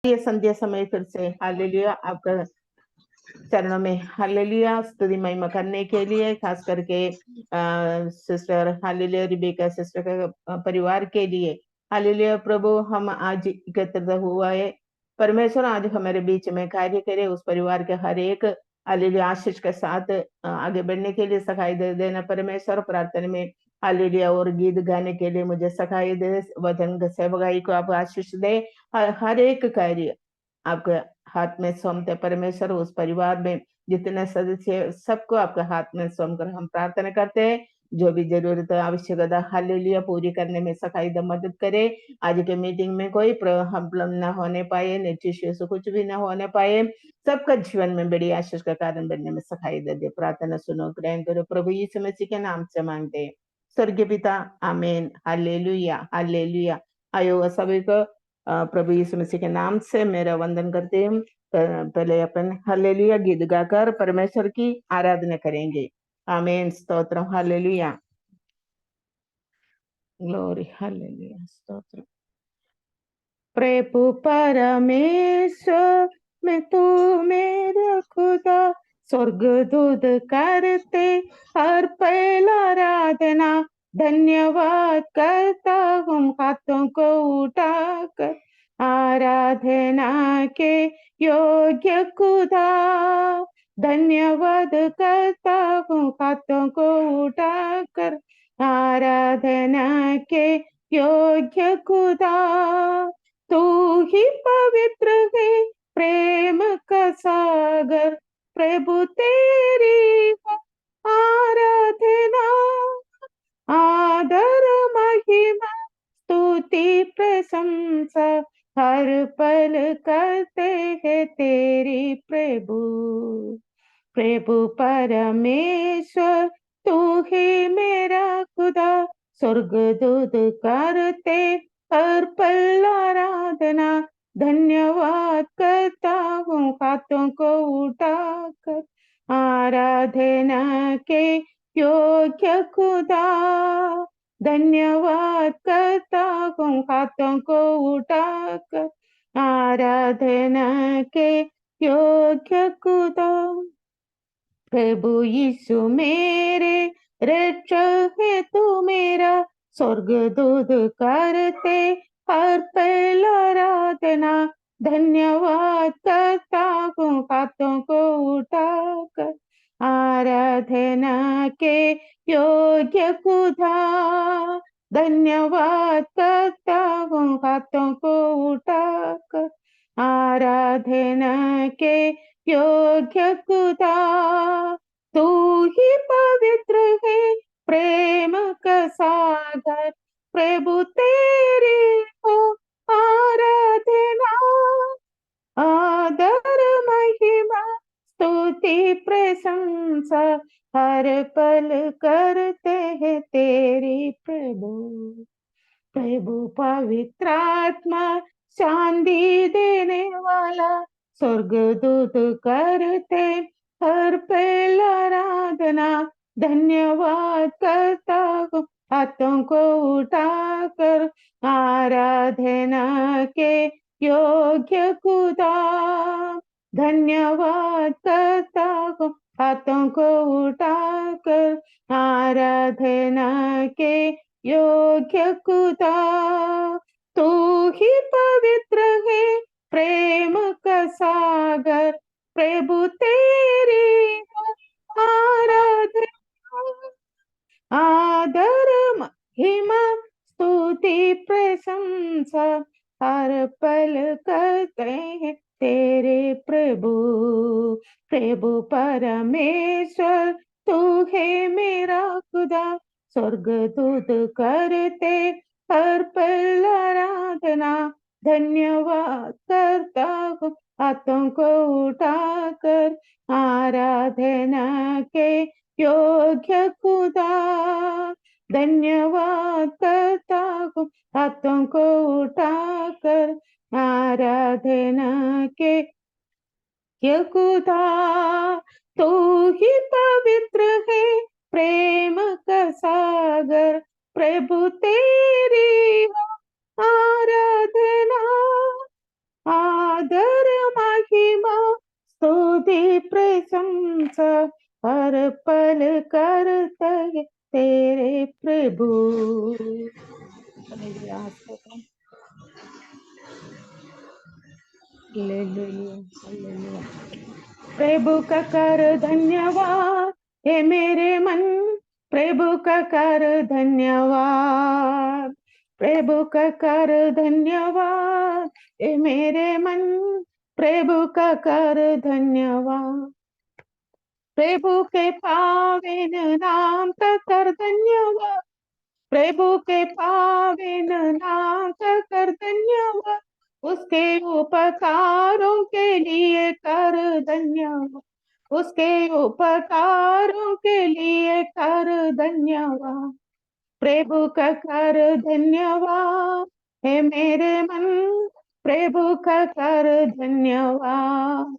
ये संध्या समय फिर से हालेलुया आपका चरणों में हालेलुया स्तुति महिमा करने के लिए, खास करके सिस्टर हालेलुया रिबेका सिस्टर का परिवार के लिए हालेलुया। प्रभु हम आज एकत्र हुआ है, परमेश्वर आज हमारे बीच में कार्य करे, उस परिवार के हर एक हालेलुया आशीष के साथ आगे बढ़ने के लिए सखाई दे देना परमेश्वर। प्रार्थना में हालेलुया और गीत गाने के लिए मुझे सखाई दे, वचन सेवकाई को आप आशीष दे, हर एक कार्य आपके हाथ में सौंपते परमेश्वर। उस परिवार में जितने सदस्य सबको आपके हाथ में सौंप कर हम प्रार्थना करते हैं, जो भी जरूरत आवश्यकता हालेलुया पूरी करने में सखाई द मदद करे। आज के मीटिंग में कोई प्रॉब्लम न होने पाए, निर्चिष्य से कुछ भी न होने पाए, सबका जीवन में बड़ी आशीष का कारण बनने में सखाई दे। प्रार्थना सुनो, ग्रहण करो, प्रभु यीशु मसीह के नाम से मांगते हैं स्वर्गीय पिता, आमीन। Hallelujah hallelujah. आयो सभी को प्रभु यीशु मसीह के नाम से मेरा वंदन करते हैं। पहले अपन हालेलुया गीत गाकर परमेश्वर की आराधना करेंगे। आमीन, स्तोत्र, हालेलुया, ग्लोरी, हालेलुया, स्तोत्र। प्रभु परमेश्वर मैं तू मेरा खुदा, स्वर्ग दूत करते हर पहला आराधना, धन्यवाद करता हूँ हाथों को उठाकर, आराधना के योग्य खुदा, धन्यवाद करता हूँ हाथों को उठाकर, आराधना के योग्य खुदा। तू ही पवित्र है प्रेम का सागर, प्रभु तेरी है आराधना, आदर महिमा स्तुति प्रशंसा, हर पल करते हैं तेरी प्रभु। प्रभु परमेश्वर तू ही मेरा खुदा, स्वर्ग दूत करते हर पल आराधना, धन्यवाद करता हूँ हाथों को उठाकर, आराधना के योग्य खुदा, धन्यवाद करता हूँ हाथों को उठाकर, आराधना के योग्य खुदा। प्रभु यीशु मेरे रक्षक है तू मेरा, स्वर्ग दूत करते हर पल आराधना, धन्यवाद करता हूँ हाथों को उठाकर, आराधना के योग्य खुदा, धन्यवाद करता हूँ हाथों को उठाकर, आराधना के योग्य खुदा। तू ही पवित्र है प्रेम का सागर, प्रभु तेरी हो आराधना, आदर महिमा स्तुति प्रशंसा, हर पल करते हैं तेरी प्रभु। प्रभु पवित्र आत्मा शांति देने वाला, स्वर्ग दूत करते हर पल आराधना, धन्यवाद करता हूँ हाथों को उठाकर, आराधना के योग्य खुदा, धन्यवाद करता हूँ हाथों को उठाकर, आराधना के योग्य खुदा। तू ही पवित्र है प्रेम का सागर, प्रभु तेरी है आराधना, आदर महिमा स्तुति प्रशंसा, हर पल करते हैं तेरे प्रभु। प्रभु परमेश्वर तू है मेरा खुदा, स्वर्ग दूत करते हर पल आराधना, धन्यवाद करता हूँ हाथों को उठाकर, आराधना के योग्य खुदा, धन्यवाद करता हूँ हाथों को उठाकर, आराधना के योग्य खुदा। तू ही पवित्र है प्रेम का सागर, प्रभु तेरी हो आराधना, आदर महिमा स्तुति प्रशंसा हर पल करते हैं तेरे प्रभु। हालेलुया, स्तोत्रम। Hallelujah, hallelujah. प्रभु का कर धन्यवाद हे मेरे मन, प्रभु का कर धन्यवाद, प्रभु का कर धन्यवाद हे मेरे मन, प्रभु का कर धन्यवाद। प्रभु के पावन नाम का कर धन्यवाद, प्रभु के पावन नाम का कर धन्यवाद, उसके उपकारों के लिए कर धन्यवाद, उसके उपकारों के लिए कर धन्यवाद। प्रभु का कर धन्यवाद हे मेरे मन, प्रभु का कर धन्यवाद।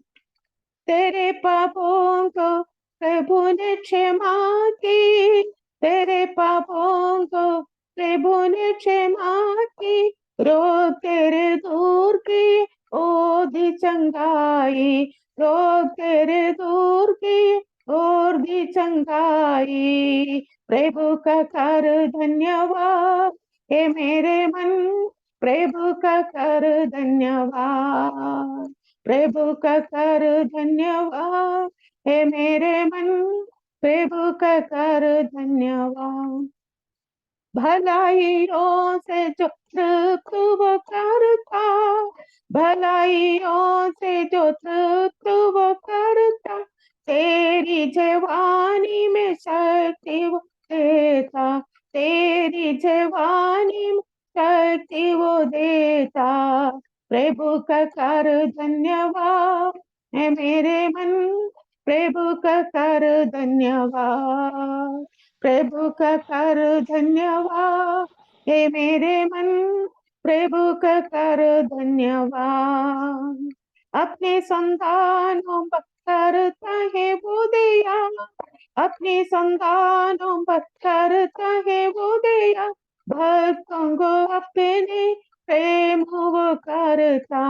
तेरे पापों को प्रभु ने क्षमा की, तेरे पापों को प्रभु ने क्षमा की, रोग तेरे दूर की ओदी चंगाई, रोग तेरे दूर की ओदी चंगाई। प्रभु का कर धन्यवाद हे मेरे मन, प्रभु का कर धन्यवाद, प्रभु का कर धन्यवाद हे मेरे मन, प्रभु का कर धन्यवाद। भलाइयों से जो तृप्त वो करता, भलाइयों से जो तृप्त वो करता, तेरी जवानी में शक्ति वो देता, तेरी जवानी में शक्ति वो देता। प्रभु का कर धन्यवाद है मेरे मन, प्रभु का कर धन्यवाद, प्रभु का कर धन्यवाद हे मेरे मन, प्रभु का कर धन्यवाद। अपने संतानों पर करता है वो दया, अपने संतानों पर करता है वो दया, भक्तों को अपने प्रेम वो करता,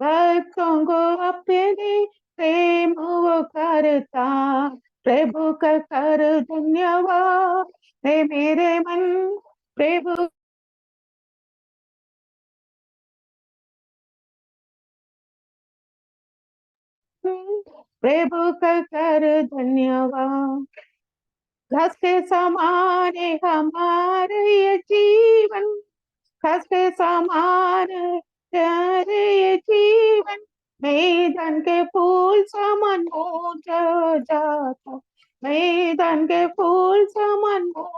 भक्तों को अपने प्रेम वो करता। प्रभु का कर धन्यवाद हे मेरे मन, प्रभु प्रभु का कर धन्यवाद। घास के समान है हमारे ये जीवन, घास के समान है ये जीवन, मैदान के फूल समान हो जाता, मैदान के फूल समान हो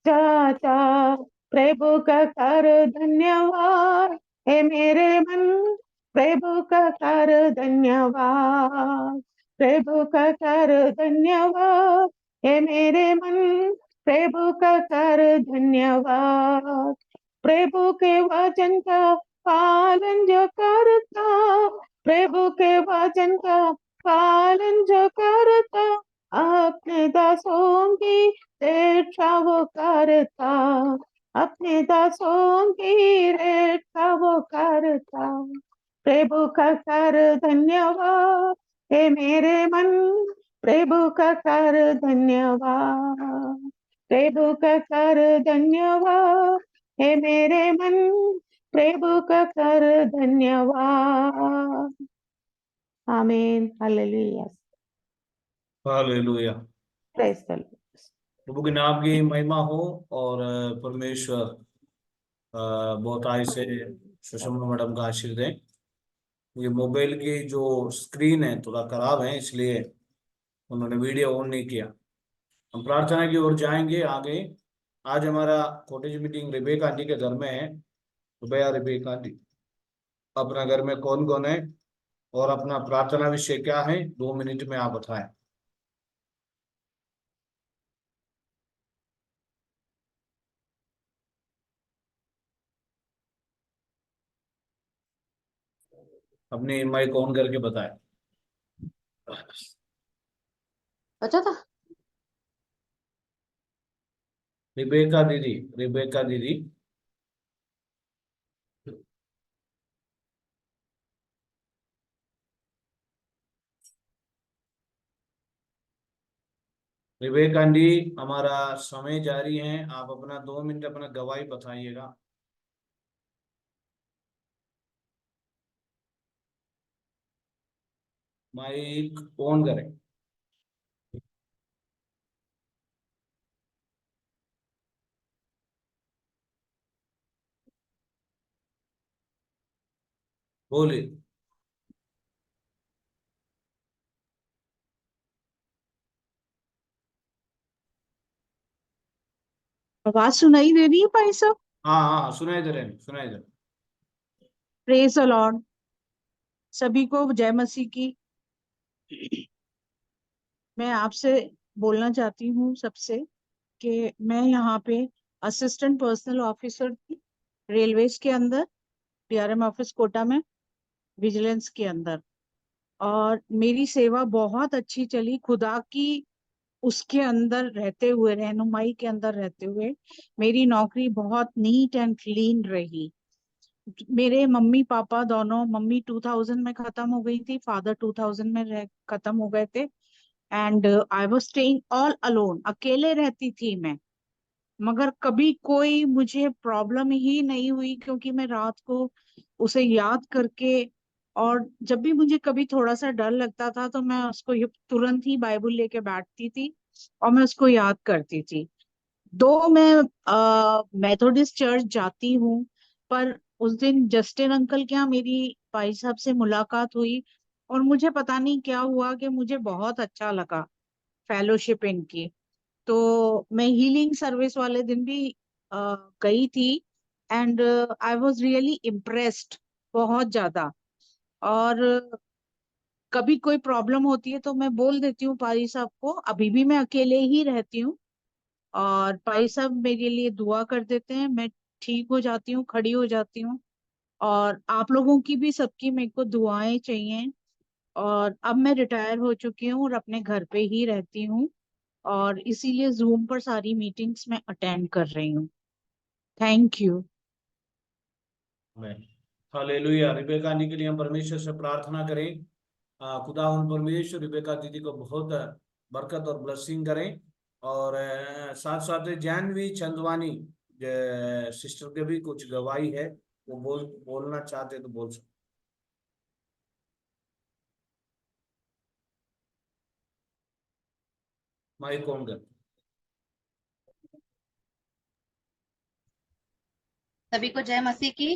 जाता। प्रभु का कर धन्यवाद हे मेरे मन, प्रभु का कर धन्यवाद, प्रभु का कर धन्यवाद हे मेरे मन, प्रभु का कर धन्यवाद। प्रभु के वचन का पालन जो करता, प्रभु के वचन का पालन जो करता, अपने दासों की रक्षा वो करता, अपने दासों की रक्षा वो करता। प्रभु का कर धन्यवाद हे मेरे मन, प्रभु का कर धन्यवाद, प्रभु का कर धन्यवाद हे मेरे मन, प्रभु का कर धन्यवाद। आमीन, hallelujah, hallelujah. Praise the lord. प्रभु के नाम की महिमा हो। और परमेश्वर बहुत आय से सुषमा मैडम का आशीर्वाद दें। ये मोबाइल की जो स्क्रीन है थोड़ा खराब है, इसलिए उन्होंने वीडियो ऑन नहीं किया। हम प्रार्थना की ओर जाएंगे आगे। आज हमारा कॉटेज मीटिंग रिबेका आंटी के घर में है। रुपया रिबेका आंटी, अपना घर में कौन कौन है और अपना प्रार्थना विषय क्या है, 2 मिनट में आप बताएं। अपनी माइक ऑन करके बताएं। बचा था रिबेका दीदी, रिबेका दीदी। विवेक आंटी, हमारा समय जारी है, आप अपना 2 मिनट अपना गवाही बताइएगा। माइक ऑन करें। बोलिए। आवाज सुनाई दे रही है भाई साहब? हाँ हाँ, सुनाई दे रहे हैं, सुनाई दे रहे हैं। Praise the Lord. सभी को जय मसीह की। मैं आपसे बोलना चाहती हूँ सबसे कि मैं यहाँ पे असिस्टेंट पर्सनल ऑफिसर थी रेलवेज के अंदर, डीआरएम ऑफिस कोटा में, विजिलेंस के अंदर। और मेरी सेवा बहुत अच्छी चली, खुदा की उसके अंदर रहते हुए, रहनुमाई के अंदर रहते हुए मेरी नौकरी बहुत नीट एंड क्लीन रही। मेरे मम्मी पापा दोनों, मम्मी 2000 में खत्म हो गई थी, फादर 2000 में खत्म हो गए थे। And I was staying all alone, अकेले रहती थी मैं। मगर कभी कोई मुझे प्रॉब्लम ही नहीं हुई, क्योंकि मैं रात को उसे याद करके, और जब भी मुझे कभी थोड़ा सा डर लगता था तो मैं उसको तुरंत ही बाइबल लेके बैठती थी और मैं उसको याद करती थी। दो मैं मेथोडिस्ट चर्च जाती हूँ, पर उस दिन जस्टिन अंकल के यहाँ मेरी भाई साहब से मुलाकात हुई और मुझे पता नहीं क्या हुआ कि मुझे बहुत अच्छा लगा फेलोशिप इनकी। तो मैं हीलिंग सर्विस वाले दिन भी गई थी and I was really impressed, बहुत ज्यादा। और कभी कोई प्रॉब्लम होती है तो मैं बोल देती हूँ पारी साहब को, अभी भी मैं अकेले ही रहती हूँ और भाई साहब मेरे लिए दुआ कर देते हैं, मैं ठीक हो जाती हूँ, खड़ी हो जाती हूँ। और आप लोगों की भी, सबकी मेरे को दुआएं चाहिए। और अब मैं रिटायर हो चुकी हूँ और अपने घर पे ही रहती हूँ और इसीलिए जूम पर सारी मीटिंग्स में अटेंड कर रही हूँ। Thank you. Hallelujah. Rebecca aunty के लिए हम परमेश्वर से प्रार्थना करें। खुदा उन परमेश्वर रिबेका दीदी को बहुत बरकत और ब्लेसिंग करें। और साथ साथ जानवी चंदवानी सिस्टर के भी कुछ गवाही है, वो बोलना चाहते तो बोल सकते। माइक ऑन कर। सभी को जय मसीह की।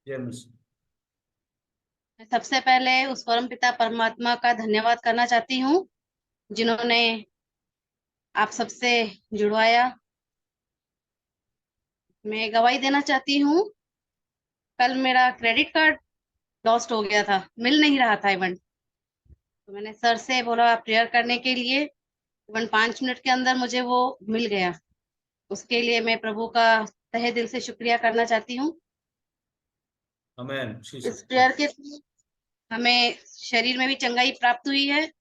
जय मसीह। मैं सबसे पहले उस परम पिता परमात्मा का धन्यवाद करना चाहती हूँ जिन्होंने आप सबसे जुड़वाया। मैं गवाही देना चाहती हूँ, कल मेरा क्रेडिट कार्ड लॉस्ट हो गया था, मिल नहीं रहा था इवन। तो मैंने सर से बोला प्रेयर करने के लिए, इवन 5 मिनट के अंदर मुझे वो मिल गया। उसके लिए मैं प्रभु का तहे दिल से शुक्रिया करना चाहती हूँ। आमीन। इस प्रेयर के थ्रू हमें शरीर में भी चंगाई प्राप्त हुई है,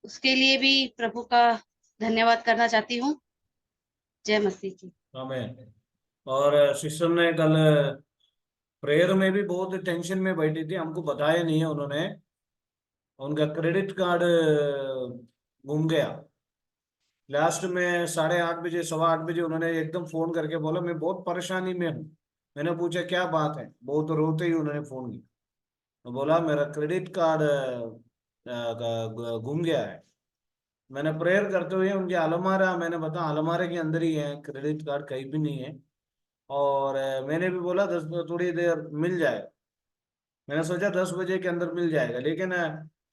उसके लिए भी प्रभु का धन्यवाद करना चाहती हूँ। जय मसीह की। आमीन। और सिस्टर ने कल प्रेयर में भी बहुत टेंशन में बैठी थी, हमको बताया नहीं है उन्होंने। उनका क्रेडिट कार्ड गुम गया। लास्ट में 8:30 बजे, 8:15 उन्होंने एकदम फोन करके बोला मैं बहुत परेशानी में हूँ। मैंने पूछा क्या बात है, बहुत रोते ही उन्होंने फोन किया। तो बोला मेरा क्रेडिट कार्ड गुम गया है। मैंने प्रेयर करते हुए उनके अलमारा, मैंने बताया अलमारे के अंदर ही है, क्रेडिट कार्ड कहीं भी नहीं है। और मैंने भी बोला 10 थोड़ी देर मिल जाए। मैंने सोचा 10 बजे के अंदर मिल जाएगा, लेकिन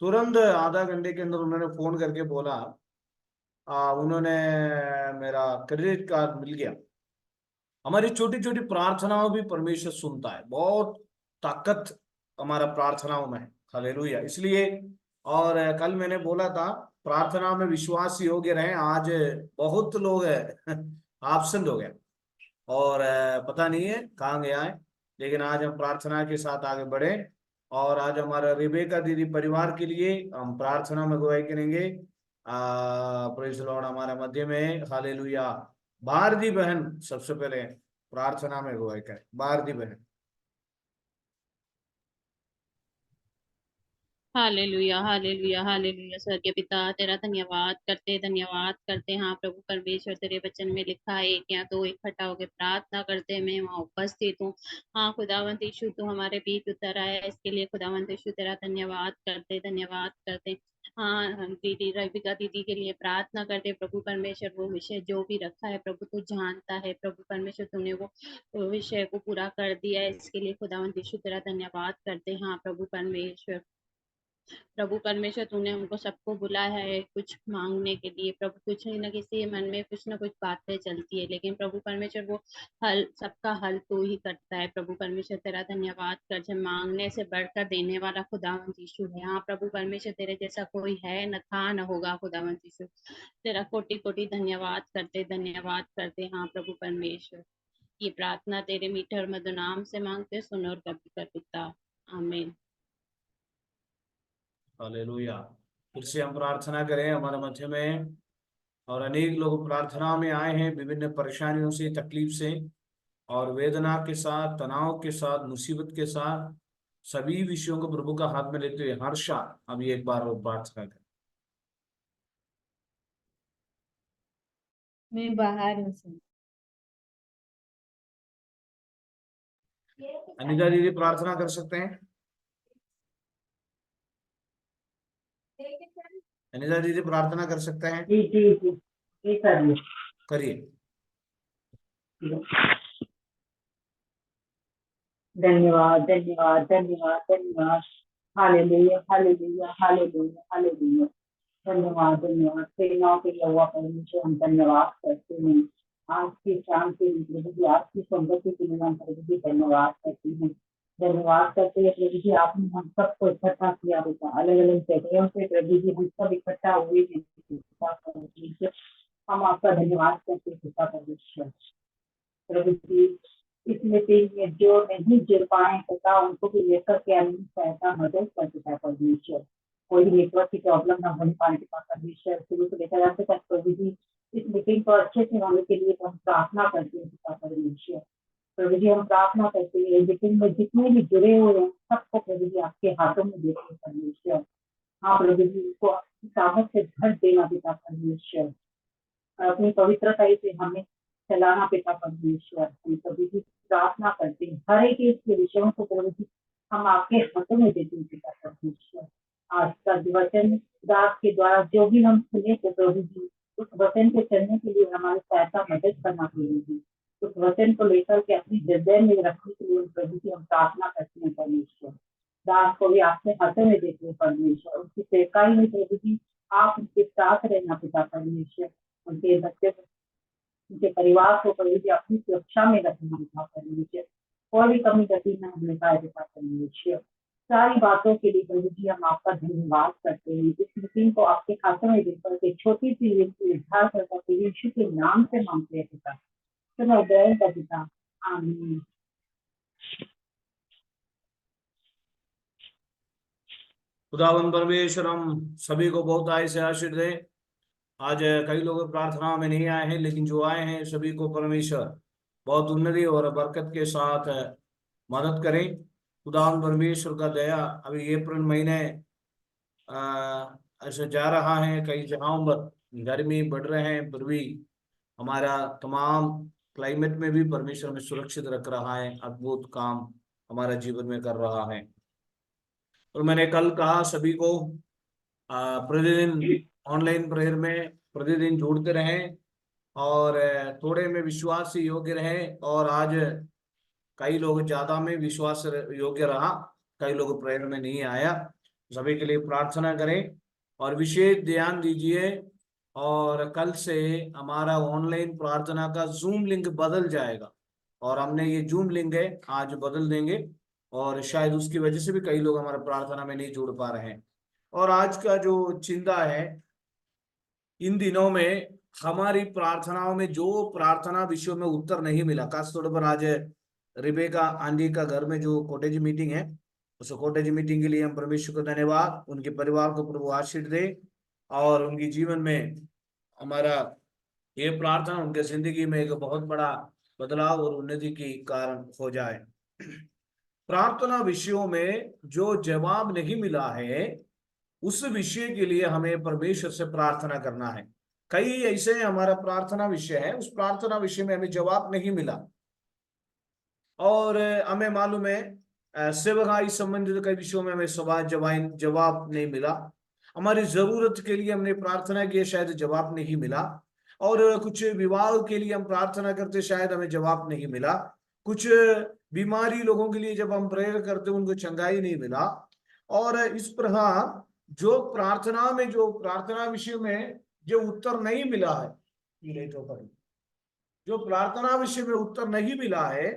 तुरंत आधा घंटे के अंदर उन्होंने फोन करके बोला उन्होंने मेरा क्रेडिट कार्ड मिल गया। हमारी छोटी छोटी प्रार्थनाओं भी परमेश्वर सुनता है, बहुत ताकत हमारा प्रार्थनाओं में है। हालेलुया। इसलिए और कल मैंने बोला था प्रार्थना में विश्वास योग्य रहे। आज बहुत लोग एब्सेंट हो गए और पता नहीं है कहाँ गया है, लेकिन आज हम प्रार्थना के साथ आगे बढ़े। और आज हमारा रिबेका दीदी परिवार के लिए हम प्रार्थना में अगुवाई करेंगे। प्रेज लॉर्ड हमारे मध्य में। हालेलुया। भारती बहन सबसे पहले प्रार्थना में अगुवाई करें। भारती बहन। Hallelujah hallelujah hallelujah. स्वर्गीय पिता तेरा धन्यवाद करते। हाँ प्रभु परमेश्वर, तेरे वचन में लिखा है एक या दो इकट्ठा होकर प्रार्थना करते मैं वहाँ उपस्थित हूँ। हाँ खुदावंत यीशु, तू हमारे बीच उतर आया, इसके लिए खुदावंत यीशु तेरा धन्यवाद करते। हाँ हम दीदी रविका दीदी के लिए प्रार्थना करते प्रभु परमेश्वर। वो विषय जो भी रखा है प्रभु तू जानता है प्रभु परमेश्वर, तूने वो विषय को पूरा कर दिया है, इसके लिए खुदावंत यीशु तेरा धन्यवाद करते। हाँ प्रभु परमेश्वर, प्रभु परमेश्वर तूने हमको सबको बुलाया है कुछ मांगने के लिए प्रभु। कुछ न किसी मन में कुछ न कुछ बातें चलती है, लेकिन प्रभु परमेश्वर वो हल, सबका हल तू ही करता है प्रभु परमेश्वर। तेरा धन्यवाद कर, जब मांगने से बढ़कर देने वाला खुदावंत यीशु है। हाँ प्रभु परमेश्वर, तेरे जैसा कोई है न था न होगा खुदावंत यीशु। तेरा कोटि कोटि धन्यवाद करते। हाँ प्रभु परमेश्वर, ये प्रार्थना तेरे मीठे और मधुर नाम से मांगते, सुन और कभी कर पिता, आमीन। हालेलुया। फिर से हम प्रार्थना करें हमारे मध्य में, और अनेक लोग प्रार्थना में आए हैं विभिन्न परेशानियों से, तकलीफ से और वेदना के साथ, तनाव के साथ, मुसीबत के साथ, सभी विषयों को प्रभु का हाथ में लेते हुए हर्षा अभी एक बार वो प्रार्थना करें। मैं बाहर हूँ सर। अनिता दीदी प्रार्थना कर सकते हैं? अनिता दीदी प्रार्थना कर सकते हैं? जी जी जी जी सर। करिए। धन्यवाद धन्यवाद धन्यवाद धन्यवाद। Hallelujah hallelujah hallelujah hallelujah. धन्यवाद धन्यवाद। सेनाओं के यहोवा परमेश्वर, हम धन्यवाद करते हैं आज की शाम के लिए प्रभु जी, आज की संगति के लिए हम प्रभु जी धन्यवाद करते हैं। धन्यवाद करते हैं प्रभु जी, आपने हम सबको इकट्ठा किया होता, अलग अलग जगहों से प्रभु जी हम सब इकट्ठा हुए हैं। हम आपका धन्यवाद करते हैं पिता परमेश्वर। प्रभु जी, इस मीटिंग में जो नहीं जुड़ पाए पिता, उनको भी लेकर के आने में सहायता मदद कर पिता परमेश्वर। कोई नेटवर्क की प्रॉब्लम ना होने पाए पिता परमेश्वर, शुरू से लेकर अंत तक प्रभु जी इस मीटिंग को अच्छे से होने के लिए हम प्रार्थना करते हैं पिता परमेश्वर। प्रभु जी हम प्रार्थना करते हैं मीटिंग में जितने भी जुड़े हुए हैं सबको प्रभु जी आपके हाथों में देते हैं परमेश्वर। हाँ प्रभु जी, उनको आपकी सामर्थ से भर देना पिता परमेश्वर, अपनी पवित्रता से हमें चलाना पिता परमेश्वर। हम सभी की प्रार्थना करते हैं, हर एक के विषयों को प्रभु जी हम आपके हाथों में देते हैं पिता परमेश्वर। आज का वचन दास के द्वारा जो भी हम सुने थे प्रभु जी, उस वचन के चलने के लिए हमारी सहायता मदद करना प्रभु जी। उस वचन को लेकर के अपनी हृदय में रखने के लिए प्रभु जी हम प्रार्थना करते हैं परमेश्वर। दास को भी आपके हाथों में देते हैं परमेश्वर, उनकी सेवकाई में प्रभु जी आप उनके साथ रहना पिता परमेश्वर। उनके बच्चे उनके परिवार को प्रभु जी अपनी सुरक्षा में रखना पिता परमेश्वर, कोई भी कमी गति न होने पाए पिता परमेश्वर। सारी बातों के लिए प्रभु जी हम आपका धन्यवाद करते हैं। इस मीटिंग को आपके हाथों में देकर के छोटी सी निर्धार करके यीशु के नाम से मांगते हैं पिता, सुनो दया का पिता, आमीन। खुदावन परमेश्वर, हम सभी को बहुत आय से आशीर्वाद दे। आज कई लोग प्रार्थना में नहीं आए हैं, लेकिन जो आए हैं सभी को परमेश्वर बहुत उन्नति और बरकत के साथ मदद करें। खुदावन परमेश्वर का दया, अभी अप्रैल महीने ऐसे जा रहा है, कई जगहों पर गर्मी बढ़ रहे हैं, फिर भी हमारा तमाम क्लाइमेट में भी परमेश्वर में सुरक्षित रख रहा है, अद्भुत काम हमारा जीवन में कर रहा है। और मैंने कल कहा सभी को प्रतिदिन ऑनलाइन प्रेयर में प्रतिदिन जुड़ते रहें और थोड़े में विश्वास से योग्य रहें। और आज कई लोग ज्यादा में विश्वास योग्य रहा, कई लोग प्रेयर में नहीं आया। सभी के लिए प्रार्थना करें और विशेष ध्यान दीजिए। और कल से हमारा ऑनलाइन प्रार्थना का जूम लिंक बदल जाएगा, और हमने ये जूम लिंक है आज बदल देंगे, और शायद उसकी वजह से भी कई लोग हमारे प्रार्थना में नहीं जुड़ पा रहे हैं। और आज का जो चिंता है, इन दिनों में हमारी प्रार्थनाओं में जो प्रार्थना विषयों में उत्तर नहीं मिला, खासतौर पर आज रिबेका आंटी का घर में जो कॉटेज मीटिंग है, उस कॉटेज मीटिंग के लिए हम परमेश्वर को धन्यवाद, उनके परिवार को प्रभु आशीष दे और उनके जीवन में हमारा ये प्रार्थना उनके जिंदगी में एक बहुत बड़ा बदलाव और उन्नति की कारण हो जाए। प्रार्थना विषयों में जो जवाब नहीं मिला है उस विषय के लिए हमें परमेश्वर से प्रार्थना करना है। कई ऐसे हमारा प्रार्थना विषय है, उस प्रार्थना विषय में हमें जवाब नहीं मिला और हमें मालूम है सेवकाई संबंधित कई विषयों में हमें जवाब नहीं मिला। हमारी जरूरत के लिए हमने प्रार्थना की, शायद जवाब नहीं मिला। और कुछ विवाह के लिए हम प्रार्थना करते, शायद हमें जवाब नहीं मिला। कुछ बीमारी लोगों के लिए जब हम प्रेयर करते उनको चंगाई नहीं मिला। और इस प्रकार जो प्रार्थना विषय में जो उत्तर नहीं मिला है, जो प्रार्थना विषय में उत्तर नहीं मिला है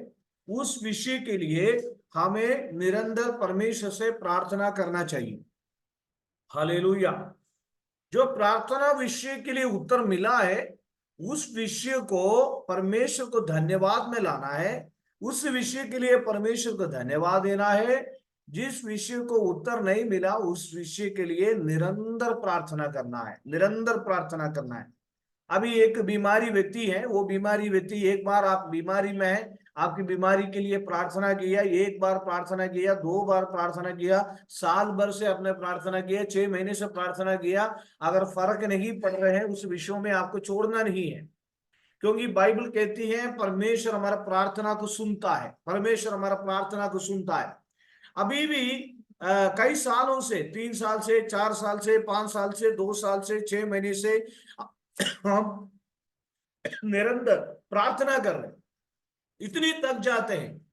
उस विषय के लिए हमें निरंतर परमेश्वर से प्रार्थना करना चाहिए। हालेलुया। जो प्रार्थना विषय के लिए उत्तर मिला है उस विषय को परमेश्वर को धन्यवाद में लाना है, उस विषय के लिए परमेश्वर को धन्यवाद देना है। जिस विषय को उत्तर नहीं मिला उस विषय के लिए निरंतर प्रार्थना करना है, निरंतर प्रार्थना करना है। अभी एक बीमारी व्यक्ति है, वो बीमारी व्यक्ति एक बार आप बीमारी में है, आपकी बीमारी के लिए प्रार्थना किया, एक बार प्रार्थना किया, 2 बार प्रार्थना किया, साल भर से आपने प्रार्थना किया, 6 महीने से प्रार्थना किया, अगर फर्क नहीं पड़ रहे हैं उस विषयों में आपको छोड़ना नहीं है। क्योंकि बाइबल कहती है परमेश्वर हमारा प्रार्थना को सुनता है, परमेश्वर हमारा प्रार्थना को सुनता है। अभी भी कई सालों से, 3 साल से, 4 साल से, 5 साल से, 2 साल से, 6 महीने से हम निरंतर प्रार्थना कर रहे हैं, इतनी तक जाते हैं।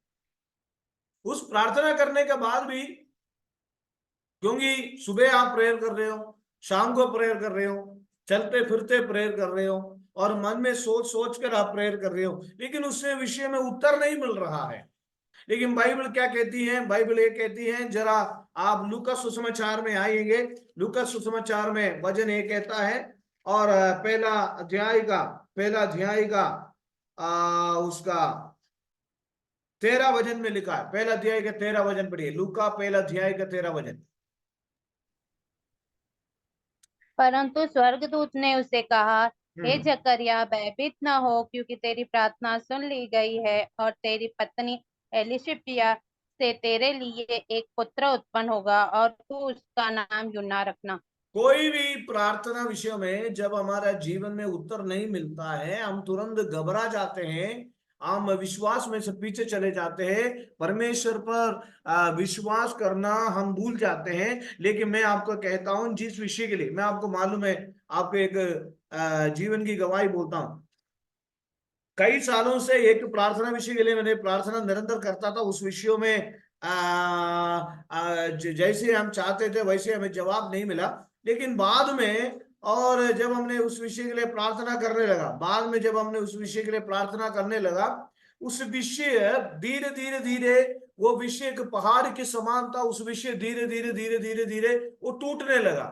उस प्रार्थना करने के बाद भी, क्योंकि सुबह आप प्रेयर कर रहे हो, शाम को प्रेयर कर रहे हो, चलते फिरते प्रेयर कर रहे हो और मन में सोच सोच कर आप प्रेयर कर रहे हो, लेकिन उससे विषय में उत्तर नहीं मिल रहा है। लेकिन बाइबल क्या कहती है? बाइबल ये कहती है, जरा आप लूका सुसमाचार में आएंगे, लूका सुसमाचार में वचन ये कहता है और पहला अध्याय का उसका 13 वचन में लिखा है। पहला अध्याय का 13 वचन पढ़िए, लूका पहला अध्याय का 13 वचन। परंतु स्वर्गदूत ने उसे कहा, हे जकरिया, भयभीत न हो, क्योंकि तेरी प्रार्थना सुन ली गई है और तेरी पत्नी एलिशबिया से तेरे लिए एक पुत्र उत्पन्न होगा और तू उसका नाम यूहन्ना रखना। कोई भी प्रार्थना विषय में जब हमारा जीवन में उत्तर नहीं मिलता है हम तुरंत घबरा जाते हैं, हम विश्वास में से पीछे चले जाते हैं, परमेश्वर पर विश्वास करना हम भूल जाते हैं। लेकिन मैं आपको कहता हूं, जिस विषय के लिए मैं आपको मालूम है, आपको एक जीवन की गवाही बोलता हूं। कई सालों से एक प्रार्थना विषय के लिए मैंने प्रार्थना निरंतर करता था, उस विषयों में जैसे हम चाहते थे वैसे हमें जवाब नहीं मिला। लेकिन बाद में, और जब हमने उस विषय के लिए प्रार्थना करने लगा, बाद में जब हमने उस विषय के लिए प्रार्थना करने लगा, उस विषय धीरे धीरे धीरे वो विषय एक पहाड़ के समान था, उस विषय धीरे धीरे धीरे धीरे धीरे वो टूटने लगा,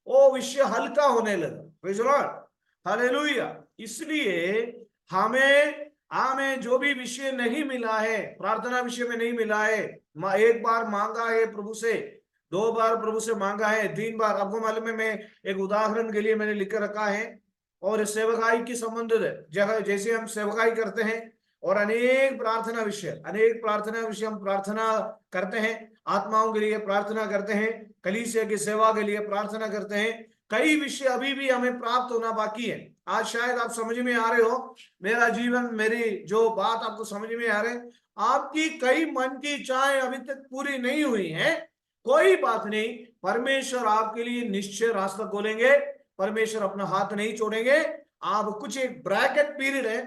वो विषय हल्का होने लगा। Praise the Lord, hallelujah. इसलिए हमें जो भी विषय नहीं मिला है, प्रार्थना विषय में नहीं मिला है, एक बार मांगा है प्रभु से, 2 बार प्रभु से मांगा है, 3 बार, आपको मालूम है, मैं एक उदाहरण के लिए मैंने लिख रखा है। और सेवकाई की संबंधित जगह जैसे हम सेवकाई करते हैं और अनेक प्रार्थना विषय हम प्रार्थना करते हैं, आत्माओं के लिए प्रार्थना करते हैं, कलीसिया की सेवा के लिए प्रार्थना करते हैं। कई विषय अभी भी हमें प्राप्त होना बाकी है। आज शायद आप समझ में आ रहे हो, मेरा जीवन, मेरी जो बात आपको समझ में आ रहे हैं। आपकी कई मन की इच्छाएं अभी तक पूरी नहीं हुई हैं, कोई बात नहीं, परमेश्वर आपके लिए निश्चय रास्ता खोलेंगे, परमेश्वर अपना हाथ नहीं छोड़ेंगे। आप कुछ एक ब्रैकेट पीरियड है,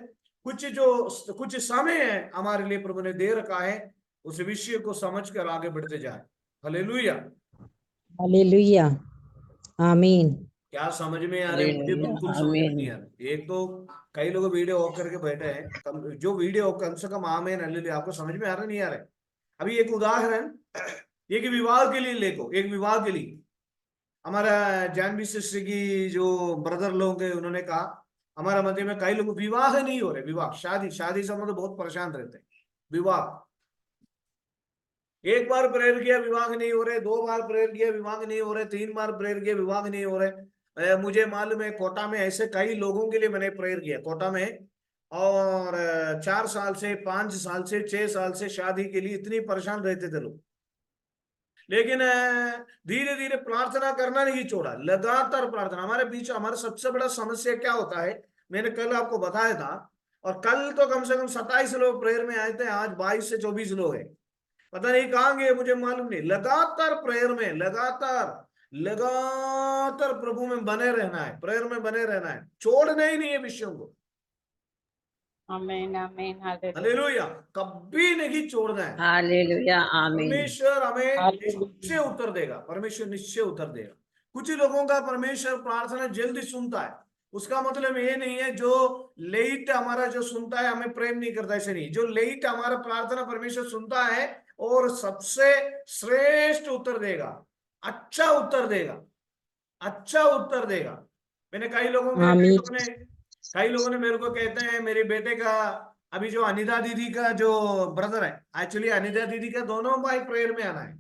कुछ समय है हमारे लिए प्रभु ने दे रखा है, उस विषय को समझकर आगे बढ़ते जाए। हालेलुया, हालेलुया, आमीन। क्या समझ में आ रहा है? मुझे बिल्कुल समझ में नहीं आ रहा। एक तो कई लोग वीडियो ऑफ करके बैठे हैं, जो वीडियो कम से कम आमीन हालेलुया, आपको समझ में आ रहा नहीं आ रहा है? अभी एक उदाहरण, एक विवाह के लिए लेको, एक विवाह के लिए हमारा जानवी सिस्टर की जो ब्रदर लोग हैं, उन्होंने कहा हमारा मध्य में कई लोग विवाह नहीं हो रहे, विवाह शादी से मतलब बहुत परेशान रहते हैं। विवाह एक बार प्रेयर किया, विवाह नहीं हो रहे, 2 बार प्रेयर किया, विवाह नहीं हो रहे, 3 बार प्रेयर किया, विवाह नहीं हो रहे। मुझे मालूम है कोटा में ऐसे कई लोगों के लिए मैंने प्रेयर किया। कोटा में और 4 साल से, 5 साल से, 6 साल से शादी के लिए इतनी परेशान रहते थे लोग। लेकिन धीरे धीरे प्रार्थना करना नहीं छोड़ा, लगातार प्रार्थना। हमारे बीच हमारा सबसे बड़ा समस्या क्या होता है, मैंने कल आपको बताया था, और कल तो कम से कम 27 लोग प्रेयर में आए थे, आज 22 से 24 लोग हैं। पता नहीं कहाँ गए, मुझे मालूम नहीं। लगातार प्रेयर में, लगातार लगातार प्रभु में बने रहना है, प्रेयर में बने रहना है, छोड़ना ही नहीं है विषयों को। आमीन आमीन हालेलुया हालेलुया, कभी नहीं छोड़ना है। हालेलुया आमीन परमेश्वर हमें हालेलुया निश्चय उत्तर देगा, परमेश्वर निश्चय उत्तर देगा। कुछ लोगों का परमेश्वर प्रार्थना जल्दी सुनता है, उसका मतलब ये नहीं है जो लेट हमारा जो सुनता है हमें प्रेम नहीं करता, ऐसे नहीं। जो लेट हमारा प्रार्थना परमेश्वर सुनता है और सबसे श्रेष्ठ उत्तर देगा, अच्छा उत्तर देगा, अच्छा उत्तर देगा। मैंने कई लोगों आमीन कई लोगों ने मेरे को कहते हैं, मेरे बेटे का, अभी जो अनिता दीदी का जो ब्रदर है, एक्चुअली अनिता दीदी का दोनों भाई प्रेयर में आना है।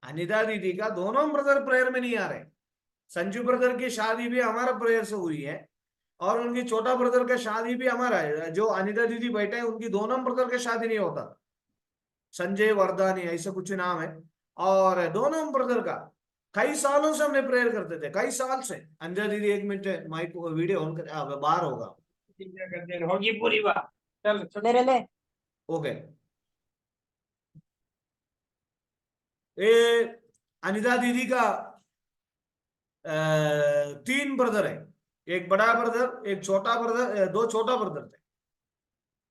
अनिता दीदी का दोनों ब्रदर प्रेयर में नहीं आ रहे। संजू ब्रदर की शादी भी हमारा प्रेयर से हुई है, और उनकी छोटा ब्रदर का शादी भी हमारा है। जो अनिता दीदी बैठे हैं उनकी दोनों ब्रदर का शादी नहीं होता, संजय वरदानी ऐसा कुछ नाम है, और दोनों ब्रदर का कई सालों से हमने प्रेयर करते थे, कई साल से। अंजय दीदी 1 मिनट माइक वीडियो ऑन कर, बाहर होगा, होगी पूरी बात। चल ले ले ओके। ये अनिता दीदी का 3 ब्रदर है, एक बड़ा ब्रदर, एक छोटा ब्रदर, 2 छोटा ब्रदर थे।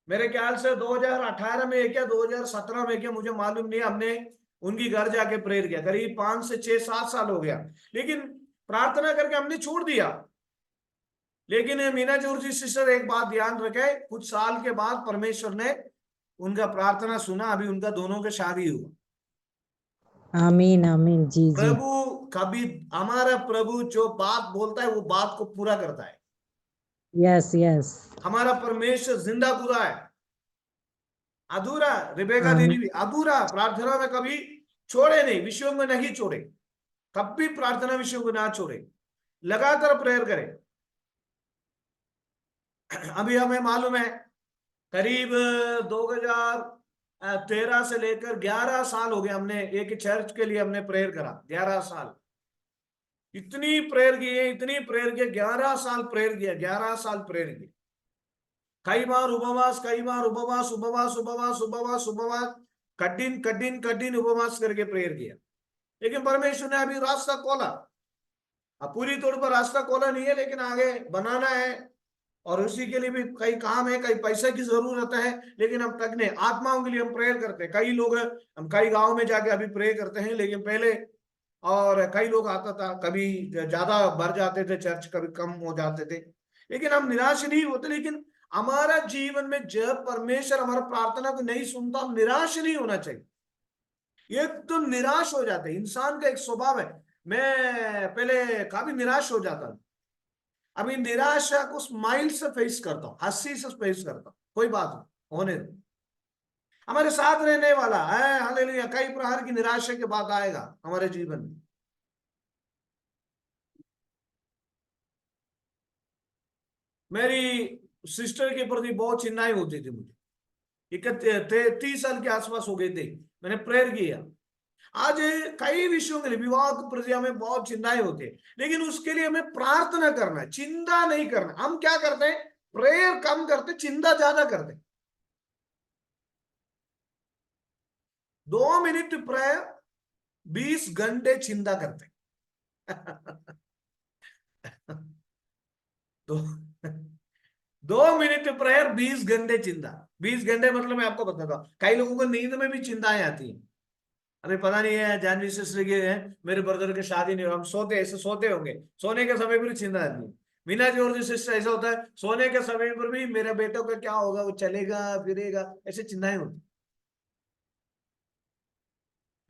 मेरे ख्याल से 2018 में क्या 2017 में क्या मुझे मालूम नहीं, हमने उनकी घर जाके प्रेयर किया, करीब 5 से 6 7 साल हो गया। लेकिन प्रार्थना करके हमने छोड़ दिया। लेकिन मीना जॉर्जी सिस्टर एक बात ध्यान रखे, कुछ साल के बाद परमेश्वर ने उनका प्रार्थना सुना, अभी उनका दोनों का शादी हुआ। आमीन आमीन जी जी प्रभु कभी, हमारा प्रभु जो बात बोलता है वो बात को पूरा करता है। यस यस हमारा परमेश्वर जिंदा खुदा है। अधूरा, रिबेका दीदी भी अधूरा प्रार्थना में कभी छोड़े नहीं, विषयों में नहीं छोड़े, कभी प्रार्थना विषयों को ना छोड़े, लगातार प्रेयर करें। अभी हमें मालूम है करीब 2013 से लेकर 11 साल हो गए हमने एक चर्च के लिए हमने प्रेयर करा। 11 साल, इतनी प्रेयर की है, इतनी प्रेयर की, 11 साल प्रेयर किया, 11 साल प्रेयर किया। कई बार उपवास, कई बार उपवास उपवास उपवास उपवास उपवास, कठिन कठिन कठिन उपवास करके प्रेयर किया। लेकिन परमेश्वर ने अभी रास्ता खोला। अब पूरी तौर पर रास्ता खोला नहीं है, लेकिन आगे बनाना है, और उसी के लिए भी कई काम है, कई पैसे की जरूरत है। लेकिन हम तक नहीं, आत्माओं के लिए हम प्रेयर करते हैं। कई लोग, हम कई गांव में जाके अभी प्रे करते हैं, लेकिन पहले, और कई लोग आता था, कभी ज्यादा भर जाते थे चर्च, कभी कम हो जाते थे, लेकिन हम निराश नहीं होते। लेकिन हमारा जीवन में जब परमेश्वर हमारा प्रार्थना को नहीं सुनता, हम निराश नहीं होना चाहिए। एक तो निराश हो जाते, इंसान का एक स्वभाव है। मैं पहले काफी निराश हो जाता था, अभी निराशा को स्माइल से फेस करता हूँ, हंसी से फेस करता हूँ। कोई बात नहीं, होने दो, हमारे साथ रहने वाला है। हालेलुया। कई प्रकार की निराशा के बाद आएगा हमारे जीवन में। मेरी सिस्टर के प्रति बहुत चिंताएं होती थी मुझे, 30 साल के आसपास हो गए थे, मैंने प्रेयर किया। आज कई विषयों के लिए, विवाह के प्रति हमें बहुत चिंताएं होती है, लेकिन उसके लिए हमें प्रार्थना करना है, चिंता नहीं करना। हम क्या करते हैं, प्रेयर कम करते, चिंता ज्यादा करते। 2 मिनट प्रेयर, 20 घंटे चिंता करते। तो 2 मिनट प्रेयर, 20 घंटे चिंता। 20 घंटे मतलब मैं आपको बताता हूँ, कई लोगों को नींद में भी चिंताएं आती है। अभी पता नहीं है, जानवी सिस्टर के है, मेरे ब्रदर की शादी नहीं हो, हम सोते, ऐसे सोते होंगे, सोने के समय पर चिंता आती है। मीना जॉर्ज सिस्टर ऐसा होता है, सोने के समय पर भी मेरे बेटों का क्या होगा, वो चलेगा फिरेगा, ऐसे चिंताएं होती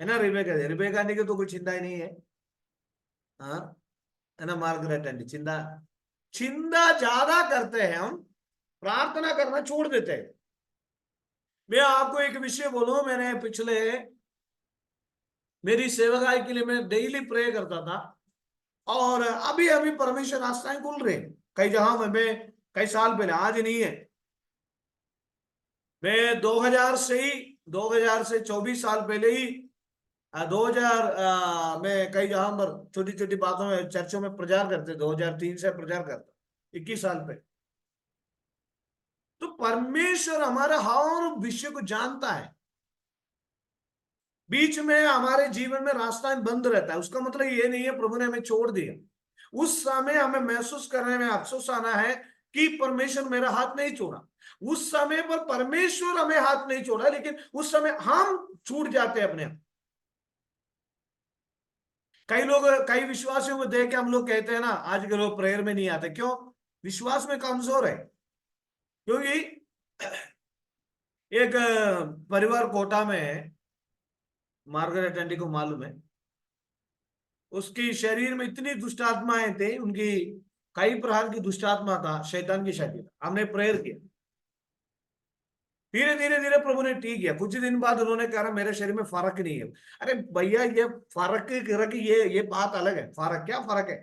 है ना। रिबेका आंटी की तो कोई चिंता ही नहीं है, हाँ है ना। मार्गरेट आंटी, चिंता ज्यादा करते हैं हम, प्रार्थना करना छोड़ देते हैं। मैं आपको एक विषय बोलूं, मैंने पिछले, मेरी सेवकाई के लिए मैं डेली प्रे करता था, और अभी अभी परमेश्वर रास्ताएं खुल रहे हैं। कई जगह में, कई साल पहले, आज नहीं है। मैं 2000 से 24 साल पहले ही 2000 में कई जहां पर छोटी छोटी बातों में चर्चों में प्रचार करते, 2003 से प्रचार करता, 21 साल पे। तो परमेश्वर हमारे हर विषय को जानता है। बीच में हमारे जीवन में रास्ता बंद रहता है, उसका मतलब ये नहीं है प्रभु ने हमें छोड़ दिया। उस समय हमें महसूस करने में अफसोस आना है कि परमेश्वर मेरा हाथ नहीं छोड़ा। उस समय पर परमेश्वर हमें हाथ नहीं छोड़ा, लेकिन उस समय हम छूट जाते हैं अपने आप। कई लोग, कई विश्वासियों को देख के हम लोग कहते हैं ना, आज के लोग प्रेयर में नहीं आते। क्यों? विश्वास में कमजोर है। क्योंकि एक परिवार कोटा में है, मार्गरेट आंटी को मालूम है, उसकी शरीर में इतनी दुष्ट आत्माएं थे, उनकी कई प्रकार की दुष्ट आत्मा था, शैतान की शक्ति था। हमने प्रेयर किया, धीरे धीरे धीरे प्रभु ने ठीक किया। कुछ दिन बाद उन्होंने कहा मेरे शरीर में फर्क नहीं है। अरे भैया, ये फर्क ये बात अलग है। फर्क क्या फर्क है?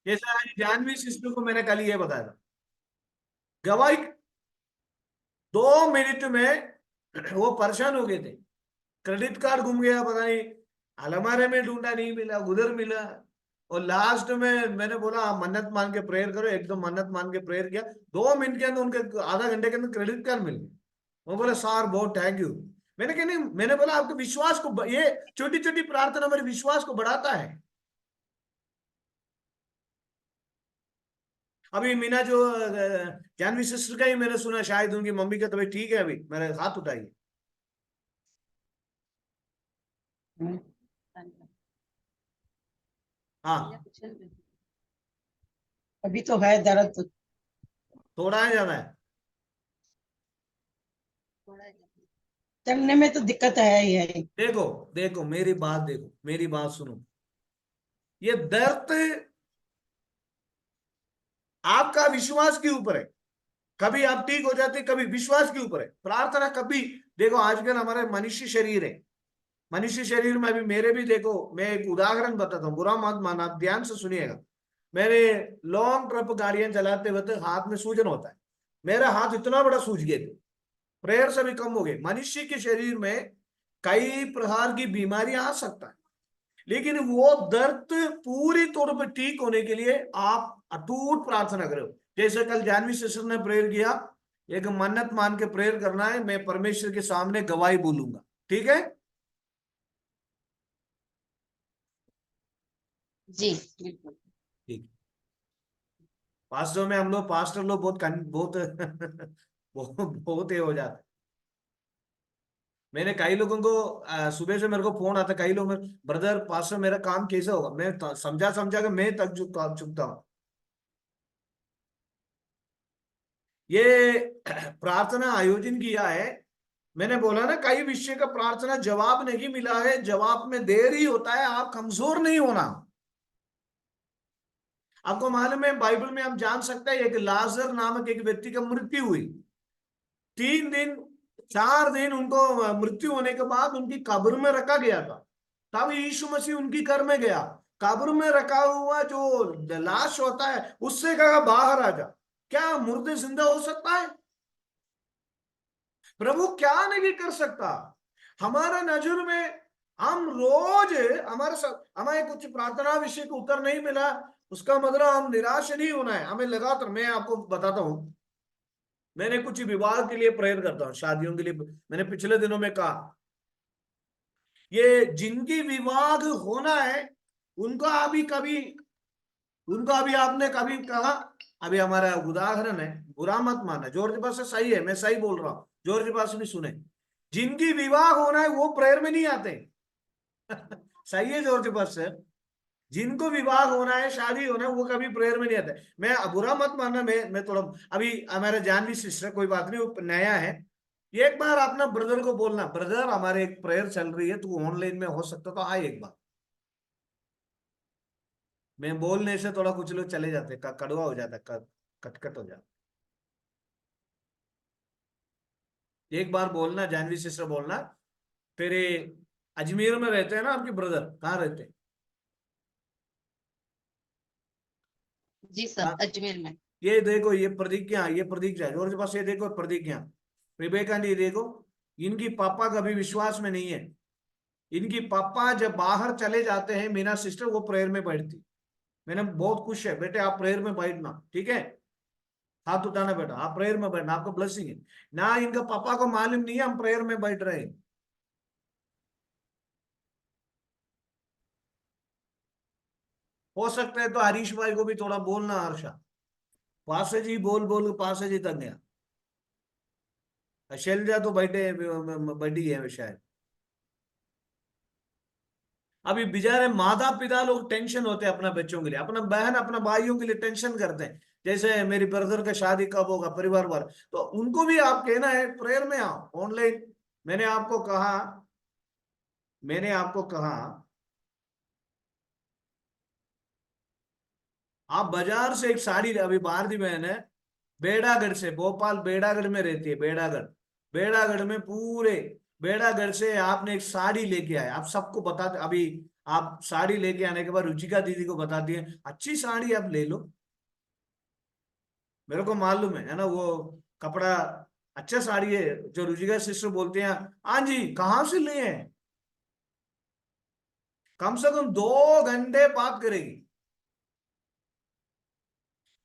जैसे आज जानवी सिस्टर को मैंने कल ये बताया था, गवाही 2 मिनट में वो परेशान हो गए थे। क्रेडिट कार्ड गुम गया, पता नहीं अलमारे में ढूंढा, नहीं मिला, उधर मिला। और लास्ट में मैंने बोला आप मन्नत मान के प्रेयर करो। एकदम मन्नत मान के प्रेयर किया, 2 मिनट के अंदर उनके, आधा घंटे के अंदर क्रेडिट कार्ड मिल गया। वो बोले सर बहुत थैंक यू। मैंने कहा नहीं, मैंने बोला आपके विश्वास को, ये छोटी छोटी प्रार्थना मेरे विश्वास को बढ़ाता है। अभी मीना जो जानवी सिस्टर का ही मैंने सुना, शायद उनकी मम्मी का तबीयत ठीक है, अभी मेरे हाथ उठाइए। हाँ, अभी तो है दर्द, थोड़ा है, ज्यादा है? चलने में तो दिक्कत है ही है। देखो देखो, मेरी बात देखो, मेरी बात सुनो। ये दर्द आपका विश्वास के ऊपर है। कभी आप ठीक हो जाते, कभी विश्वास के ऊपर है। प्रार्थना कभी, देखो आजकल हमारे मनुष्य शरीर है, मनुष्य शरीर में अभी मेरे भी, देखो मैं एक उदाहरण बताता हूँ, बुरा मत माना, आप ध्यान से सुनिएगा। मेरे लॉन्ग ट्रिप गाड़ियां चलाते वक्त हाथ में सूजन होता है। मेरा हाथ इतना बड़ा सूज गए थे, प्रेयर से भी कम हो गए। मनुष्य के शरीर में कई प्रकार की बीमारियां आ सकता है, लेकिन वो दर्द पूरी तौर पर ठीक होने के लिए आप अटूट प्रार्थना करो। जैसे कल जानवी सिस्टर ने प्रेयर किया, एक मन्नत मान के प्रेयर करना है, मैं परमेश्वर के सामने गवाही बोलूंगा। ठीक है जी बिल्कुल। ठीक। वास्तव में हम लोग पास्टर लोग बहुत बहुत बहुत ये हो जाता है। मैंने कई लोगों को सुबह से मेरे को फोन आता, कई लोग, ब्रदर पास्टर मेरा काम कैसे होगा? मैं समझा समझा के मैं तक चुकता हूँ। ये प्रार्थना आयोजन किया है, मैंने बोला ना, कई विषय का प्रार्थना जवाब नहीं मिला है, जवाब में देर ही होता है। आप कमजोर नहीं होना। आपको मालूम है बाइबल में हम जान सकते हैं, एक लाजर नामक एक व्यक्ति का मृत्यु हुई। 3 दिन 4 दिन उनको मृत्यु होने के बाद उनकी कब्र में रखा गया था। तब यीशु मसीह उनकी घर में गया, कब्र में रखा हुआ जो लाश होता है उससे कहा बाहर आ जा। क्या मुर्दे जिंदा हो सकता है? प्रभु क्या नहीं कर सकता? हमारा नजर में हम रोज, हमारे साथ हमें कुछ प्रार्थना विषय को उत्तर नहीं मिला, उसका मतलब हम निराश नहीं होना है। हमें लगातार, मैं आपको बताता हूं, मैंने कुछ विवाह के लिए प्रेयर करता हूँ, शादियों के लिए। मैंने पिछले दिनों में कहा, ये जिनकी विवाह होना है उनका अभी कभी, उनका अभी आपने कभी कहा, अभी हमारा उदाहरण है, बुरा मत माना, जॉर्ज पास से सही है, मैं सही बोल रहा हूँ, जॉर्ज पास भी सुने, जिनकी विवाह होना है वो प्रेयर में नहीं आते। सही है जॉर्ज पास से, जिनको विवाह होना है, शादी होना है, वो कभी प्रेयर में नहीं आते। मैं बुरा मत मानना, मैं थोड़ा, अभी हमारा जानवी सिस्टर, कोई बात नहीं, वो नया है। एक बार अपना ब्रदर को बोलना, ब्रदर हमारे एक प्रेयर चल रही है, तू ऑनलाइन में हो सकता तो आए एक बार। मैं बोलने से थोड़ा कुछ लोग चले जाते, कड़वा हो जाता, कटकट हो जाता। एक बार बोलना, जानवी सिस्टर बोलना। तेरे अजमेर में रहते हैं ना आपके ब्रदर? कहाँ रहते हैं? जी सर, अजमेर में। ये देखो ये प्रतिज्ञा, ये प्रतिज्ञा जोर के पास, ये देखो प्रतिज्ञा। रिबेका ने देखो, इनकी पापा कभी विश्वास में नहीं है। इनकी पापा जब बाहर चले जाते हैं, मीना सिस्टर वो प्रेयर में बैठती। मैंने बहुत खुश है बेटे, आप प्रेयर में बैठना, ठीक है, हाथ उठाना बेटा, आप प्रेयर में बैठना, आपको ब्लेसिंग है ना। इनका पापा को मालूम नहीं है हम प्रेयर में बैठ रहे हैं। हो सकता है तो हरीश भाई को भी थोड़ा बोलना, हर्षा पासे जी बोल बोल पासे जी तक गया। शैलजा तो बैठे बैठी है शायद। अभी बेचारे माता पिता लोग टेंशन होते हैं अपना बच्चों के लिए, अपना बहन अपना भाइयों के लिए टेंशन करते हैं, जैसे मेरी ब्रदर का शादी कब होगा, परिवार वार, तो उनको भी आप कहना है प्रेयर में आओ ऑनलाइन। मैंने आपको कहा आप बाजार से एक साड़ी, अभी बाहर दी बहन है बेड़ागढ़ से, भोपाल बेड़ागढ़ में रहती है, बेड़ागढ़ में पूरे बेड़ागढ़ से आपने एक साड़ी लेके आए। आप सबको बता, अभी आप साड़ी लेके आने के बाद रुचिका दीदी को बता दिए अच्छी साड़ी आप ले लो, मेरे को मालूम है ना, वो कपड़ा अच्छा साड़ी है। जो रुचिका सिस्टर बोलते हैं हाँ जी कहाँ से लिए हैं, कम से कम 2 घंटे बात करेगी।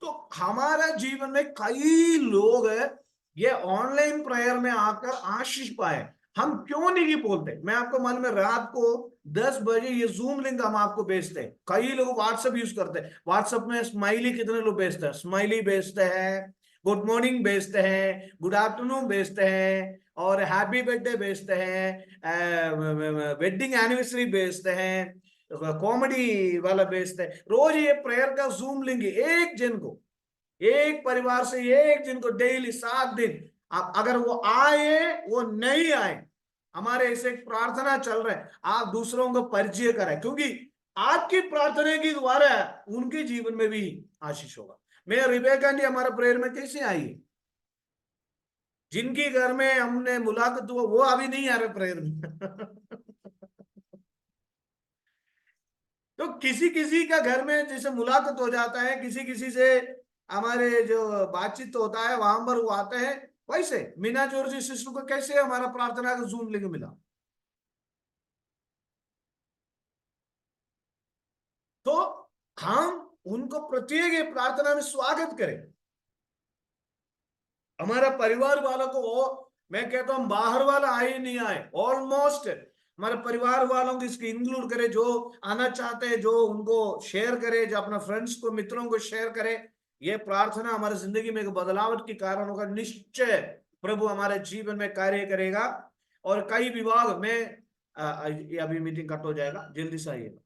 तो हमारा जीवन में कई लोग है ये ऑनलाइन प्रेयर में आकर आशीष पाए, हम क्यों नहीं बोलते। मैं आपको मालूम है रात को 10 बजे ये जूम लिंक हम आपको भेजते हैं। कई लोग व्हाट्सएप यूज करते हैं, व्हाट्सएप में स्माइली कितने लोग भेजते हैं, स्माइली भेजते हैं, गुड मॉर्निंग भेजते हैं, गुड आफ्टरनून भेजते हैं, और हैप्पी बर्थडे भेजते हैं, वेडिंग एनिवर्सरी भेजते हैं, कॉमेडी वाला भेजते हैं। रोज ये प्रेयर का जूम लिंक एक जन को, एक परिवार से एक जन को डेली 7 दिन, आप अगर वो आए वो नहीं आए, हमारे ऐसे प्रार्थना चल रहे हैं, आप दूसरों को परिचय करें, क्योंकि आपकी प्रार्थना के द्वारा उनके जीवन में भी आशीष होगा। मैं रिबेका ने हमारे प्रेयर में कैसे आई है, जिनके घर में हमने मुलाकात हुआ वो अभी नहीं आ रहे प्रेयर में तो किसी किसी का घर में जैसे मुलाकात हो जाता है, किसी किसी से हमारे जो बातचीत होता है वहां पर वो आते हैं, वैसे मीना जोरजी सिस्टर को कैसे हमारा प्रार्थना का जूम लिंक मिला। तो हम उनको प्रत्येक प्रार्थना में स्वागत करें। हमारा परिवार वालों को, मैं कहता हूं बाहर वाला आए नहीं आए, ऑलमोस्ट हमारे परिवार वालों को इसको इंक्लूड करे, जो आना चाहते हैं जो उनको शेयर करे, जो अपना फ्रेंड्स को मित्रों को शेयर करे। ये प्रार्थना हमारी जिंदगी में एक बदलावट के कारण होगा, निश्चय प्रभु हमारे जीवन में कार्य करेगा। और कई विभाग में अभी मीटिंग कट हो जाएगा, जल्दी से आइएगा।